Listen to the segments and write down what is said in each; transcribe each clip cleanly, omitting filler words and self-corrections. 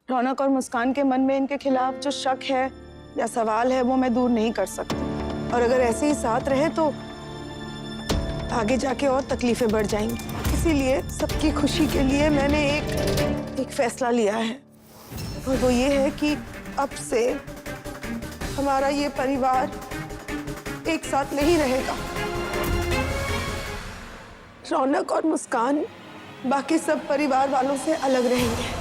रौनक और मुस्कान के मन में इनके खिलाफ जो शक है या सवाल है वो मैं दूर नहीं कर सकती, और अगर ऐसे ही साथ रहे तो आगे जाके और तकलीफें बढ़ जाएंगी। इसीलिए सबकी खुशी के लिए मैंने एक फैसला लिया है, और वो ये है कि अब से हमारा ये परिवार एक साथ नहीं रहेगा। रौनक और मुस्कान बाकी सब परिवार वालों से अलग रहेंगे।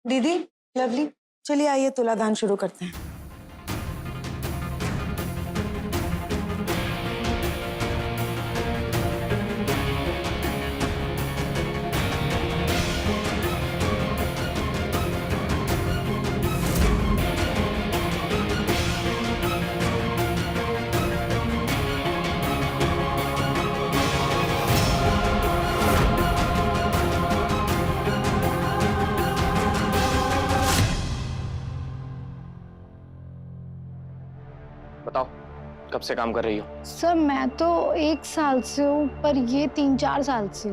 दीदी, लवली, चलिए आइए तुलादान शुरू करते हैं। बताओ, कब से काम कर रही हो? सर मैं तो 1 साल से हूँ, पर ये 3-4 साल से।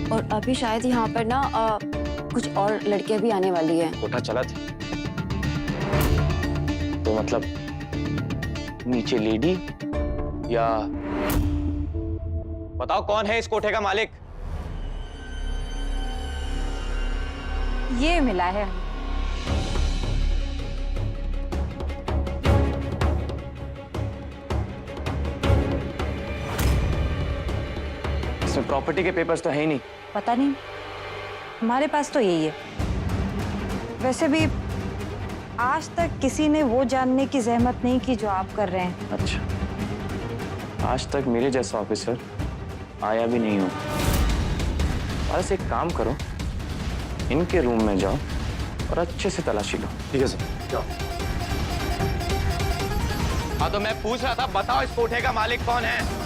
और अभी शायद यहाँ पर ना कुछ और लड़कियां भी आने वाली हैं। कोठा चला था तो मतलब नीचे लेडी या बताओ कौन है इस कोठे का मालिक? ये मिला है। इसमें प्रॉपर्टी के पेपर्स तो है ही नहीं। पता नहीं, हमारे पास तो यही है। वैसे भी आज तक किसी ने वो जानने की जहमत नहीं की जो आप कर रहे हैं। अच्छा, आज तक मेरे जैसा ऑफिसर आया भी नहीं हो। बस एक काम करो, इनके रूम में जाओ और अच्छे से तलाशी लो। ठीक है सर, जाओ। हाँ तो मैं पूछ रहा था, बताओ इस कोठे का मालिक कौन है?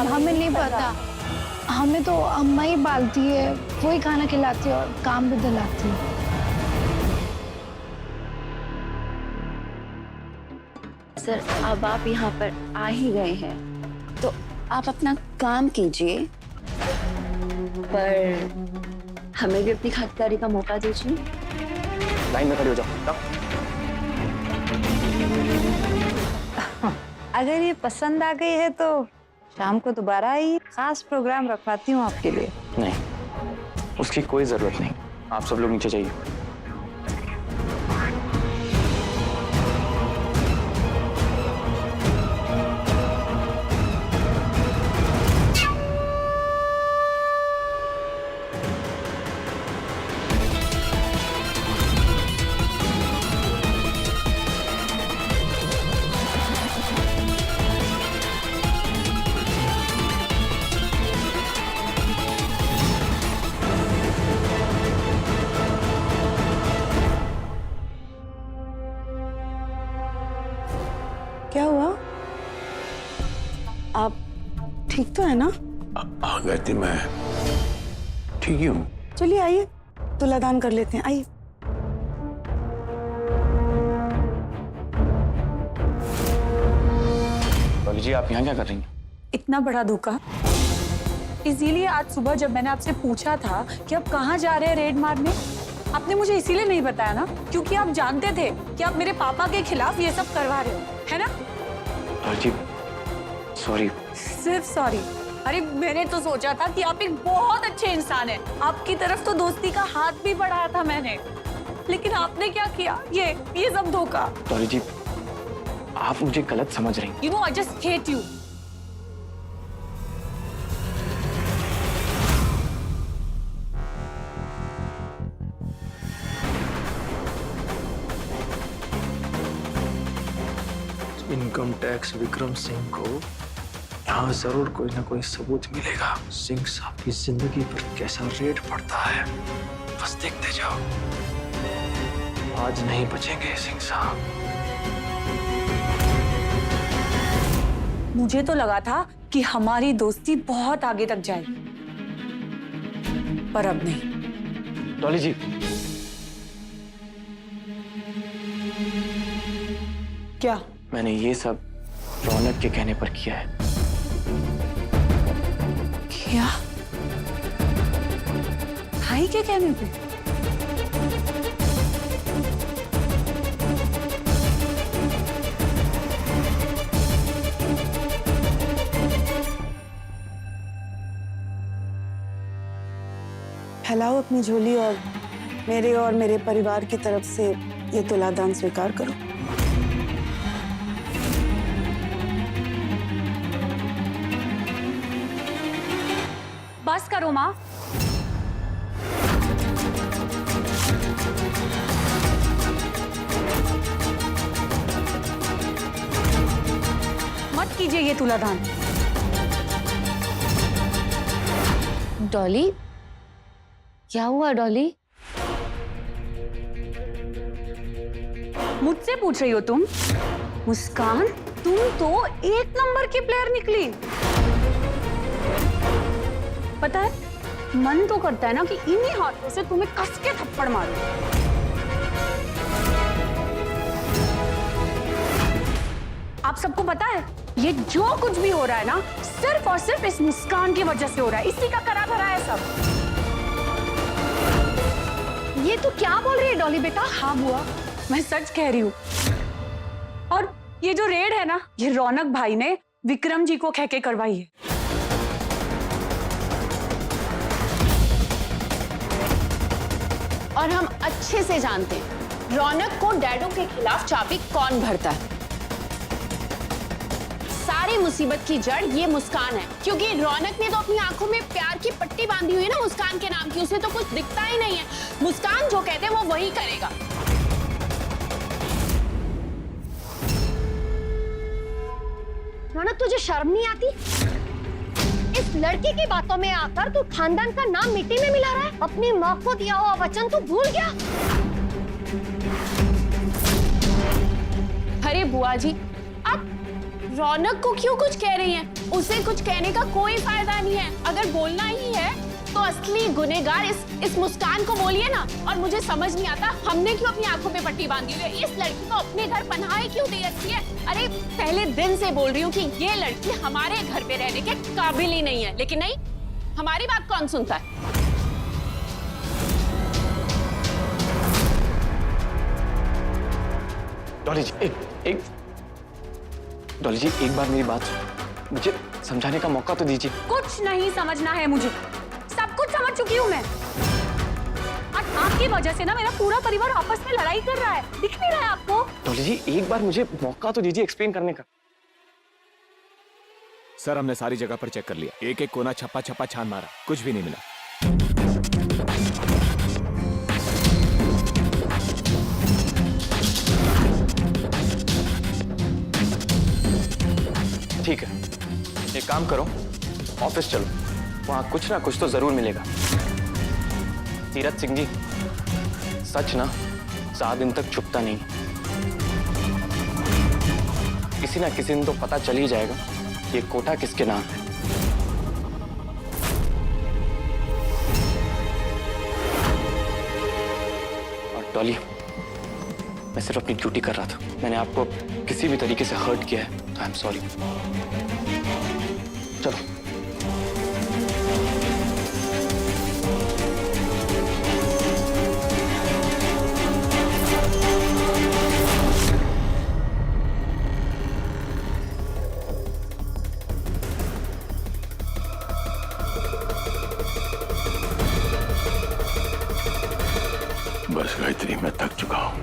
हमें नहीं पता, हमें तो अम्मा ही पालती है, वो ही खाना खिलाती है और काम भी दिलाती है। सर अब आप यहाँ पर आ ही गए हैं तो आप अपना काम कीजिए, पर हमें भी अपनी खातिरदारी का मौका दीजिए। लाइन में खड़ी हो जाओ। अगर ये पसंद आ गई है तो शाम को दोबारा ही खास प्रोग्राम रखवाती हूँ आपके लिए। नहीं, उसकी कोई जरूरत नहीं। आप सब लोग नीचे जाइए। क्या हुआ? आप ठीक तो है ना? हाँ गायत्री, मैं ठीक ही हूँ। चलिए आइए तुलादान कर लेते हैं, आइए। डॉली जी, आप यहाँ क्या कर रही हैं? इतना बड़ा धोखा। इसीलिए आज सुबह जब मैंने आपसे पूछा था कि आप कहाँ जा रहे हैं रेड मारने, आपने मुझे इसीलिए नहीं बताया ना, क्योंकि आप जानते थे कि आप मेरे पापा के खिलाफ ये सब करवा रहे हो, है ना? डॉली जी, सॉरी। सिर्फ सॉरी? अरे मैंने तो सोचा था कि आप एक बहुत अच्छे इंसान हैं। आपकी तरफ तो दोस्ती का हाथ भी बढ़ाया था मैंने, लेकिन आपने क्या किया? ये सब धोखा। डॉली जी, आप मुझे गलत समझ रही हैं। You know, I just hate you. Income tax Vikram Singh को यहाँ जरूर कोई ना कोई सबूत मिलेगा। सिंह साहब की जिंदगी पर कैसा रेड पड़ता है, बस देखते जाओ। आज नहीं बचेंगे सिंह साहब। मुझे तो लगा था कि हमारी दोस्ती बहुत आगे तक जाएगी, पर अब नहीं। डॉली जी, क्या? मैंने ये सब रौनक के कहने पर किया है। क्या? भाई के कहने पे? फैलाओ अपनी झोली और मेरे परिवार की तरफ से ये तुलादान स्वीकार करो। बस करो माँ। मत कीजिए ये तुलादान। डॉली, क्या हुआ डॉली? मुझसे पूछ रही हो तुम? मुस्कान, तुम तो एक नंबर की प्लेयर निकली। पता है, मन तो करता है ना कि इन्हीं हाथों से तुम्हें कस के थप्पड़ मारो। आप सबको पता है, ये जो कुछ भी हो रहा है ना, सिर्फ और सिर्फ इस मुस्कान की वजह से हो रहा है। इसी का करा धरा है सब। ये तो क्या बोल रही है डॉली बेटा? हाँ बुआ, मैं सच कह रही हूँ। और ये जो रेड है ना, ये रौनक भाई ने विक्रम जी को कह के करवाई है। और हम अच्छे से जानते हैं रौनक को डैडो के खिलाफ चाबी कौन भरता है। सारी मुसीबत की जड़ ये मुस्कान है, क्योंकि रौनक ने तो अपनी आंखों में प्यार की पट्टी बांधी हुई है ना मुस्कान के नाम की। उसे तो कुछ दिखता ही नहीं है। मुस्कान जो कहते हैं वो वही करेगा। रौनक, तुझे शर्म नहीं आती? इस लड़के की बातों में आकर तू खानदान का नाम मिट्टी में मिला रहा है। अपनी माँ को दिया हुआ वचन तू भूल गया। अरे बुआ जी, आप रौनक को क्यों कुछ कह रही हैं? उसे कुछ कहने का कोई फायदा नहीं है। अगर बोलना ही है तो असली गुनहगार इस मुस्कान को बोलिए ना। और मुझे समझ नहीं आता, हमने क्यों अपनी आंखों पे पट्टी बांधी हुई है? इस लड़की को अपने घर पनाह क्यों दे रखी है? अरे पहले दिन से बोल रही हूँ कि ये लड़की हमारे घर पे रहने के काबिल ही नहीं है, लेकिन नहीं, हमारी बात कौन सुनता है? डॉली जी, डॉली जी, एक बार मेरी बात मुझे समझाने का मौका तो दीजिए। कुछ नहीं समझना है मुझे, सब कुछ समझ चुकी हूँ मैं। और आपकी वजह से ना मेरा पूरा परिवार आपस में लड़ाई कर रहा है। दिख नहीं रहा है आपको? डॉली जी, एक बार मुझे मौका तो दीजिए एक्सप्लेन करने का। सर, हमने सारी जगह पर चेक कर लिया, एक एक कोना छप्पा छप्पा छान मारा, कुछ भी नहीं मिला। ठीक है, एक काम करो, ऑफिस चलो, वहां कुछ ना कुछ तो जरूर मिलेगा। तीरथ सिंह जी, सच ना 7 दिन तक छुपता नहीं। किसी ना किसी दिन तो पता चल ही जाएगा ये कोठा किसके नाम है। और डॉली, मैं सिर्फ अपनी ड्यूटी कर रहा था। मैंने आपको किसी भी तरीके से हर्ट किया है तो आई एम सॉरी। चलो। बस गायत्री, मैं थक चुका हूं।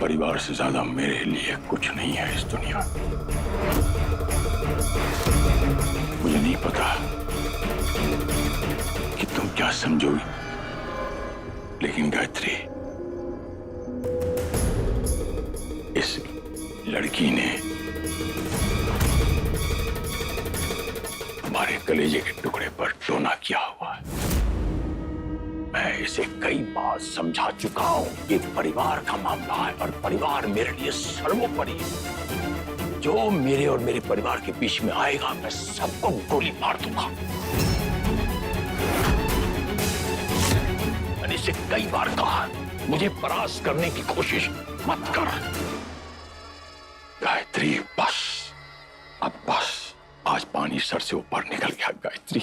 परिवार से ज्यादा मेरे लिए कुछ नहीं है इस दुनिया। मुझे नहीं पता कि तुम क्या समझोगी, लेकिन गायत्री, इस लड़की ने हमारे कलेजे के टुकड़े पर टोना किया हुआ है। मैं इसे कई बार समझा चुका हूं कि परिवार का मामला है और परिवार मेरे लिए सर्वोपरि है। जो मेरे और मेरे परिवार के बीच में आएगा मैं सबको गोली मार दूंगा। मैंने इसे कई बार कहा, मुझे परास्त करने की कोशिश मत कर। गायत्री बस, अब बस, आज पानी सर से ऊपर निकल गया। गायत्री,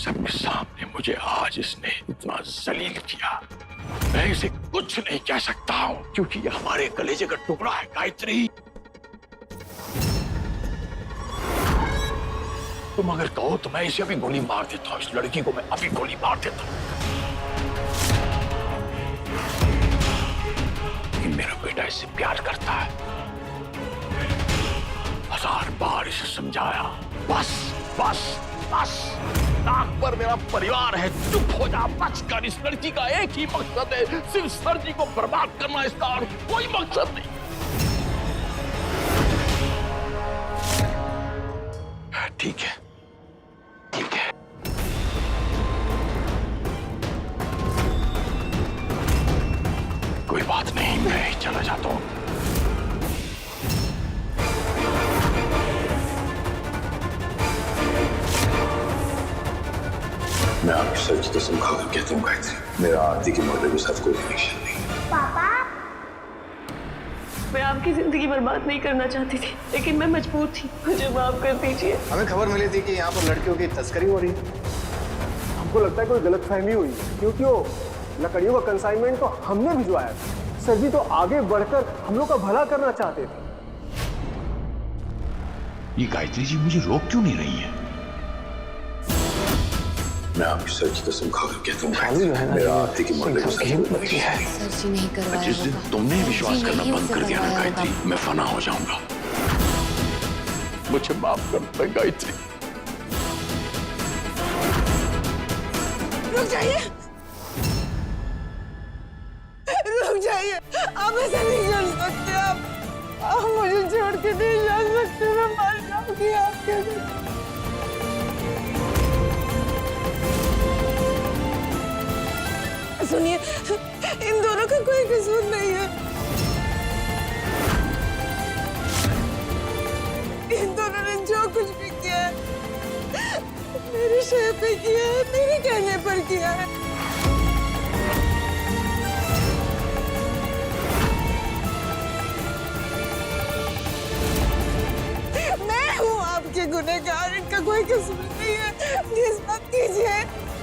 सबके सामने मुझे आज इसने इतना जलील किया, मैं इसे कुछ नहीं कह सकता हूं क्योंकि ये हमारे कलेजे का टुकड़ा है। गायत्री, तुम अगर कहो तो मैं इसे अभी गोली मार देता हूं, इस लड़की को मैं अभी गोली मार देता हूं। लेकिन मेरा बेटा इससे प्यार करता है, 1000 बार इसे समझाया, बस बस बस, नाक पर मेरा परिवार है, चुप हो जा, बच कर। इस लड़की का एक ही मकसद है, सिर्फ सर जी को बर्बाद करना, इसका और कोई मकसद नहीं। ठीक है, ठीक है, कोई बात नहीं, मैं ही चला जाता हूं। मैं आपकी सर की कसम खाकर कहता हूँ गायत्री, मेरा आरती के मर्डर के साथ कोई कनेक्शन नहीं। पापा, मैं आपकी जिंदगी बर्बाद नहीं करना चाहती थी, लेकिन मैं मजबूर थी, मुझे माफ कर दीजिए। हमें खबर मिली थी कि यहाँ पर लड़कियों की तस्करी हो रही है। हमको लगता है कोई गलतफहमी हुई है, क्योंकि वो लकड़ियों का कंसाइनमेंट तो हमने भिजवाया था। सर जी तो आगे बढ़कर हम लोग का भला करना चाहते थे। ये गायत्री जी मुझे रोक क्यों नहीं रही है? मैं आपकी सर की कसम खाकर कहता हूँ, मेरा आरती की मर्डर के साथ कोई कनेक्शन नहीं। सर जी नहीं करवाया जिस दिन होगा। तुमने विश्वास करना नहीं बंद कर दिया ना करवाया गायत्री, होगा। मैं फना हो जाऊंगा। मुझे माफ कर दे गायत्री। रुक जाइए, रुक जाइए, आप ऐसा नहीं कर सकते। आप मुझे छोड़ के नहीं जा सकते, मैं मर जाऊंगी आपके लिए। सुनिए, इन दोनों का कोई कसूर नहीं है। इन दोनों ने जो कुछ भी किया है मेरे शय पे किया है, मेरे कहने पर किया है। मैं हूँ आपके गुनहगार, इनका कोई कसूर नहीं है। प्लीज मत कीजिए,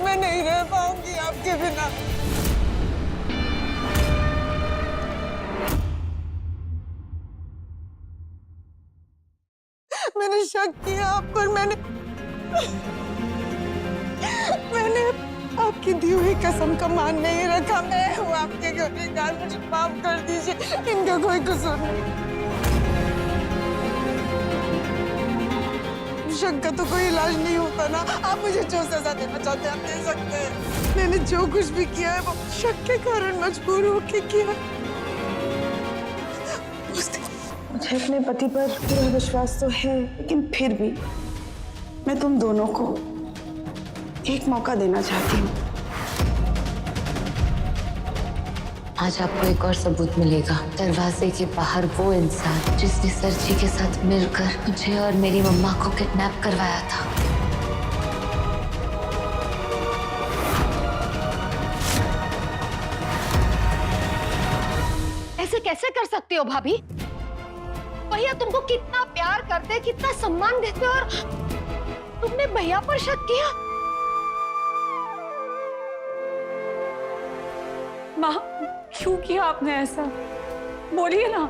मैं नहीं रह पाऊंगी आपके बिना। मैंने शक किया आप पर, मैंने आपकी दी हुई कसम का मान नहीं रखा। मैं हूँ आपके गुनहगार, मुझे माफ कर दीजिए, इनका कोई कसूर नहीं। शक का तो कोई इलाज नहीं होता ना। आप मुझे जो सजा देना चाहते हैं आप दे सकते हैं। मैंने जो कुछ भी किया है वो शक के कारण मजबूर होके किया। मुझे अपने पति पर पूरा विश्वास तो है, लेकिन फिर भी मैं तुम दोनों को एक मौका देना चाहती हूँ। आज आपको एक और सबूत मिलेगा। दरवाजे के बाहर वो इंसान जिसने सर जी के साथ मिलकर मुझे और मेरी मम्मा को किडनैप करवाया था। ऐसे कैसे कर सकते हो भाभी? भैया तुमको कितना प्यार करते, कितना सम्मान देते, और तुमने भैया पर शक किया। माँ, क्यों किया आपने ऐसा? बोलिए ना।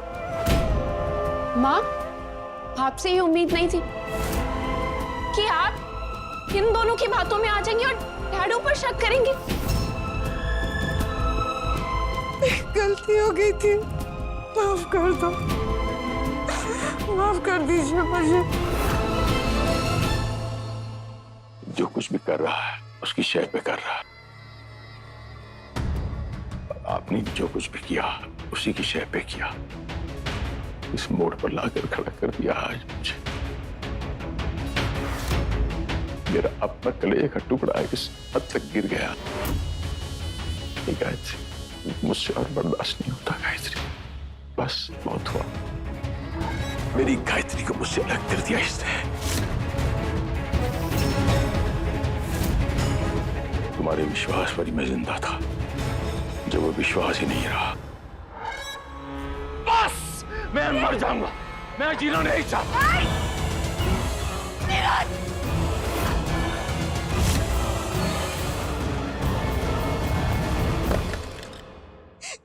माँ, आपसे ये उम्मीद नहीं थी कि आप इन दोनों की बातों में आ जाएंगे और डैडू पर शक करेंगे। गलती हो गई थी, माफ कर दो, माफ कर दीजिए मुझे। जो कुछ भी कर रहा है उसकी शय पे कर रहा है। आपने जो कुछ भी किया उसी की शय पे किया। इस मोड़ पर लाकर खड़ा कर दिया आज मुझे। मेरा अपना कलेजे का टुकड़ा इस हद तक गिर गया। गायत्री, मुझसे और बर्दाश्त नहीं होता गायत्री। बस बहुत हुआ। मेरी गायत्री को मुझसे अलग कर दिया इसने। तुम्हारे विश्वास पर ही मैं जिंदा था, जब वो विश्वास ही नहीं रहा, बस मैं मर जाऊंगा। मैं जीना नहीं चाहता।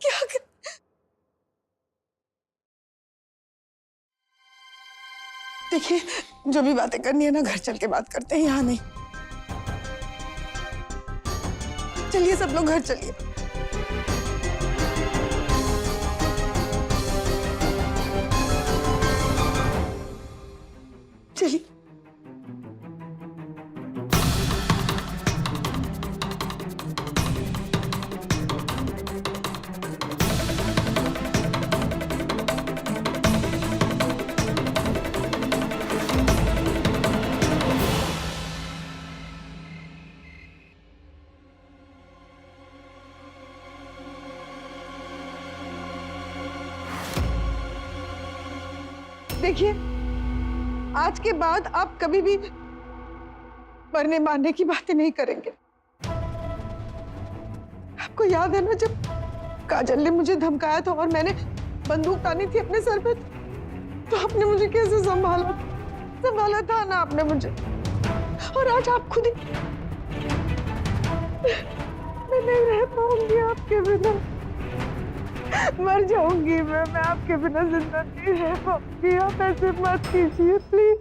क्या कर... देखिए, जो भी बातें करनी है ना, घर चल के बात करते हैं, यहाँ नहीं। चलिए सब लोग घर चलिए। चलिए। देखिए, आज के बाद आप कभी भी मरने मारने की बातें नहीं करेंगे। आपको याद है ना, जब काजल ने मुझे धमकाया था और मैंने बंदूक तानी थी अपने सर पे, तो आपने मुझे कैसे संभाला था ना आपने मुझे। और आज आप खुद ही... मैं नहीं रह पाऊंगी आपके बिना, मर जाऊंगी मैं आपके बिना जिंदा नहीं रह पाऊंगी। आप ऐसे मत कीजिए प्लीज।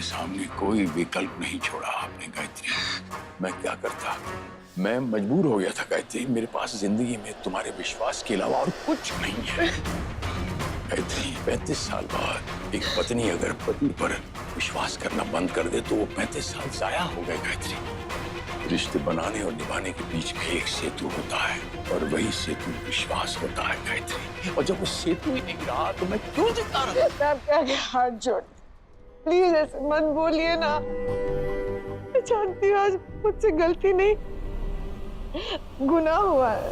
सामने कोई विकल्प नहीं छोड़ा आपने गायत्री। मैं क्या करता? मैं मजबूर हो गया था गायत्री। मेरे पास जिंदगी में तुम्हारे विश्वास के अलावा और कुछ नहीं है गायत्री। 35 साल बाद एक पत्नी अगर पति पर विश्वास करना बंद कर दे तो वो 35 साल जाया हो गए गायत्री। रिश्ते बनाने और निभाने के बीच में एक सेतु होता है, और वही सेतु विश्वास होता है गायत्री। और जब वो सेतु ही नहीं रहा तो मैं क्यों जिंदा रहा? आपके हाथ जोड़, प्लीज ऐसे मत बोलिए ना। मैं जानती हूँ आज मुझसे गलती नहीं, गुनाह हुआ है।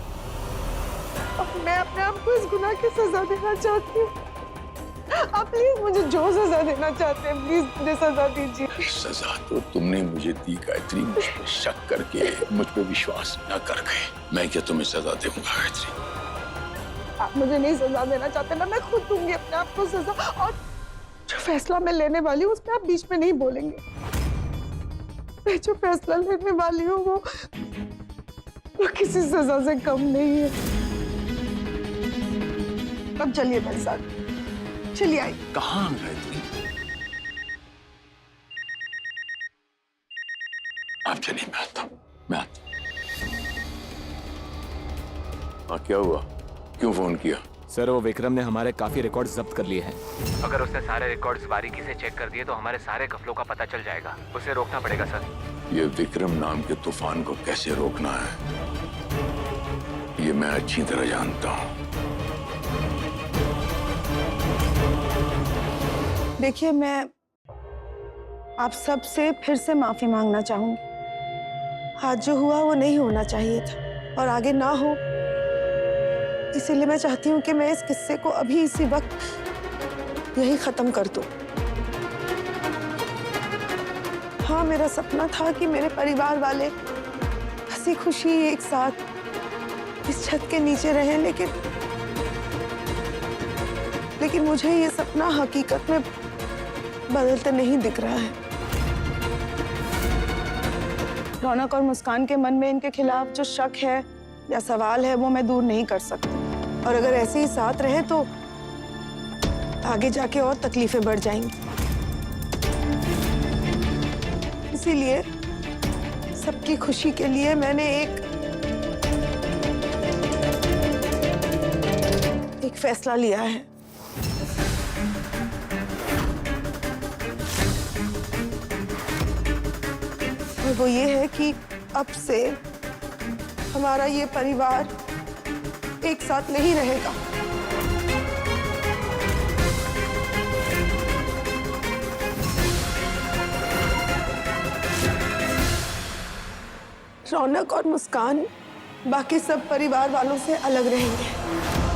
अब मैं अपने आप को इस गुनाह की सजा देना चाहती हूँ। आप प्लीज मुझे जो सजा देना चाहते हैं, प्लीज मुझे सजा दीजिए। सजा तो तुमने मुझे दी गायत्री, मुझ पर शक करके, मुझ पर विश्वास न कर गए। मैं क्या तुम्हें सजा दूंगा गायत्री? आप मुझे नहीं सजा देना चाहते ना, मैं खुद दूंगी अपने आप को सजा। और जो फैसला मैं लेने वाली हूँ उसमें आप बीच में नहीं बोलेंगे। मैं जो फैसला लेने वाली हूँ वो किसी सजा से कम नहीं है। अब चलिए मेरे साथ, चलिए आइए। कहाँ गायत्री? आप चलिए, मैं आता हूँ। हाँ, क्या हुआ? क्यों फोन किया? सर, वो विक्रम ने हमारे काफी रिकॉर्ड्स जब्त कर लिए हैं। अगर उसने सारे रिकॉर्ड्स बारीकी से चेक कर दिए तो हमारे सारे घपलों का पता चल जाएगा। उसे रोकना पड़ेगा सर। ये विक्रम नाम के तूफान को कैसे रोकना है, ये मैं अच्छी तरह जानता हूँ। देखिए, मैं आप सब से फिर से माफी मांगना चाहूंगी। आज जो हुआ वो नहीं होना चाहिए था और आगे ना हो, इसीलिए मैं चाहती हूँ कि मैं इस किस्से को अभी इसी वक्त यही खत्म कर दूं। हाँ, मेरा सपना था कि मेरे परिवार वाले हंसी खुशी एक साथ इस छत के नीचे रहें, लेकिन मुझे ये सपना हकीकत में बदलते नहीं दिख रहा है। रौनक और मुस्कान के मन में इनके खिलाफ जो शक है या सवाल है वो मैं दूर नहीं कर सकती, और अगर ऐसे ही साथ रहे तो आगे जाके और तकलीफें बढ़ जाएंगी। इसीलिए सबकी खुशी के लिए मैंने एक फैसला लिया है। और वो ये है कि अब से हमारा ये परिवार एक साथ नहीं रहेगा। रौनक और मुस्कान बाकी सब परिवार वालों से अलग रहेंगे।